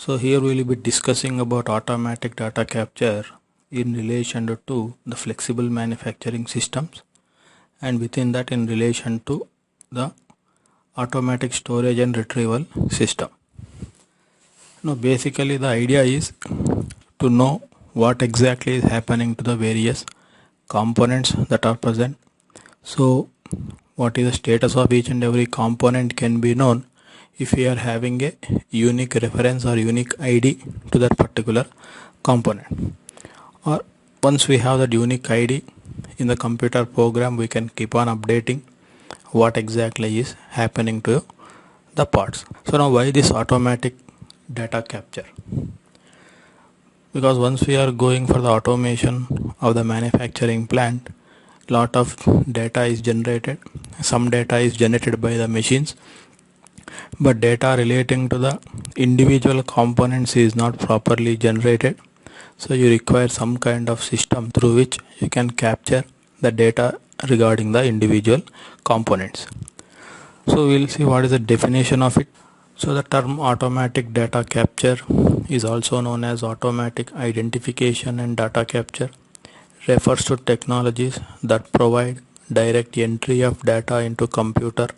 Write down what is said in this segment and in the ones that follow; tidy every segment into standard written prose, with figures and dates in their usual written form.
So here we will be discussing about automatic data capture in relation to the flexible manufacturing systems, and within that in relation to the automatic storage and retrieval system. Now basically the idea is to know what exactly is happening to the various components that are present. So what is the status of each and every component can be known if we are having a unique reference or unique ID to that particular component. Or once we have that unique ID in the computer program, we can keep on updating what exactly is happening to the parts. So now why this automatic data capture? Because once we are going for the automation of the manufacturing plant, lot of data is generated. Some data is generated by the machines, but data relating to the individual components is not properly generated. So you require some kind of system through which you can capture the data regarding the individual components. So we'll see what is the definition of it. So the term automatic data capture is also known as automatic identification and data capture. Refers to technologies that provide direct entry of data into computer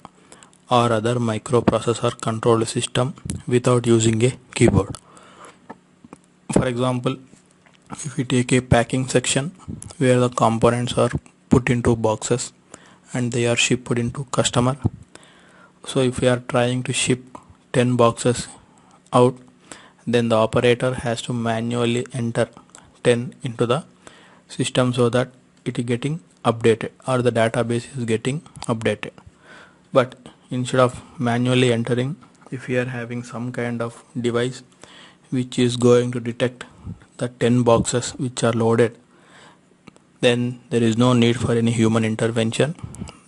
or other microprocessor controlled system without using a keyboard. For example, if we take a packing section where the components are put into boxes and they are shipped into customer. So if we are trying to ship 10 boxes out, then the operator has to manually enter 10 into the system so that it is getting updated or the database is getting updated. But instead of manually entering, if we are having some kind of device which is going to detect the 10 boxes which are loaded, then there is no need for any human intervention.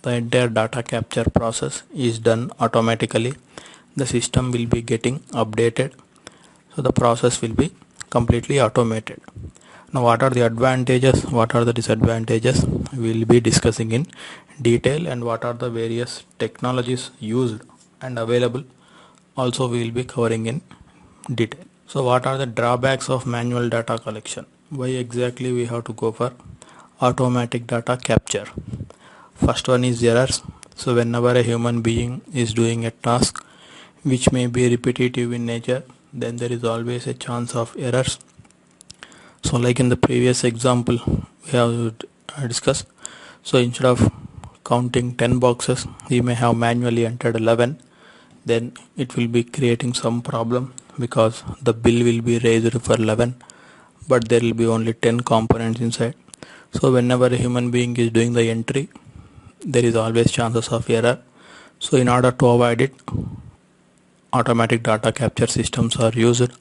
The entire data capture process is done automatically. The system will be getting updated, so the process will be completely automated. Now what are the advantages, what are the disadvantages, we will be discussing in detail, and what are the various technologies used and available also we will be covering in detail. So what are the drawbacks of manual data collection? Why exactly we have to go for automatic data capture? First one is errors. So whenever a human being is doing a task which may be repetitive in nature, then there is always a chance of errors. So like in the previous example we have discussed, so instead of counting 10 boxes, he may have manually entered 11. Then it will be creating some problem because the bill will be raised for 11, but there will be only 10 components inside. So whenever a human being is doing the entry, there is always chances of error. So in order to avoid it, automatic data capture systems are used.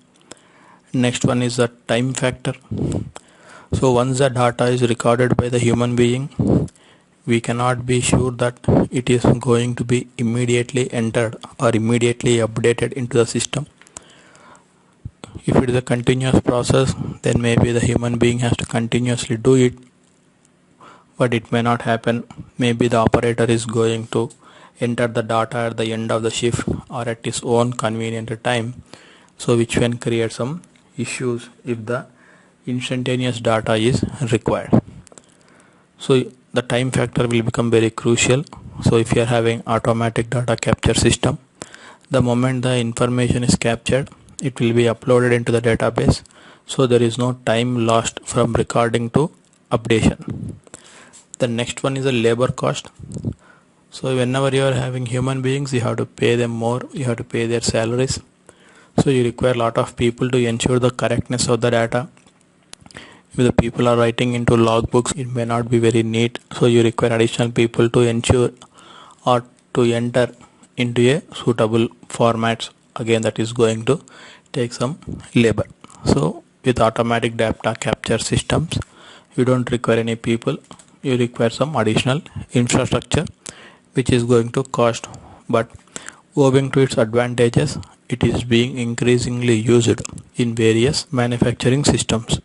Next one is the time factor. So once the data is recorded by the human being, we cannot be sure that it is going to be immediately entered or immediately updated into the system. If it is a continuous process, then maybe the human being has to continuously do it, but it may not happen. Maybe the operator is going to enter the data at the end of the shift or at his own convenient time, so which can create some issues if the instantaneous data is required. So the time factor will become very crucial. So if you are having automatic data capture system, the moment the information is captured, it will be uploaded into the database, so there is no time lost from recording to updation. The next one is the labor cost. So whenever you are having human beings, you have to pay them more, you have to pay their salaries, so you require a lot of people to ensure the correctness of the data. If the people are writing into logbooks, it may not be very neat, so you require additional people to ensure or to enter into a suitable formats. Again, that is going to take some labor. So with automatic data capture systems, you don't require any people, you require some additional infrastructure which is going to cost, but owing to its advantages, it is being increasingly used in various manufacturing systems.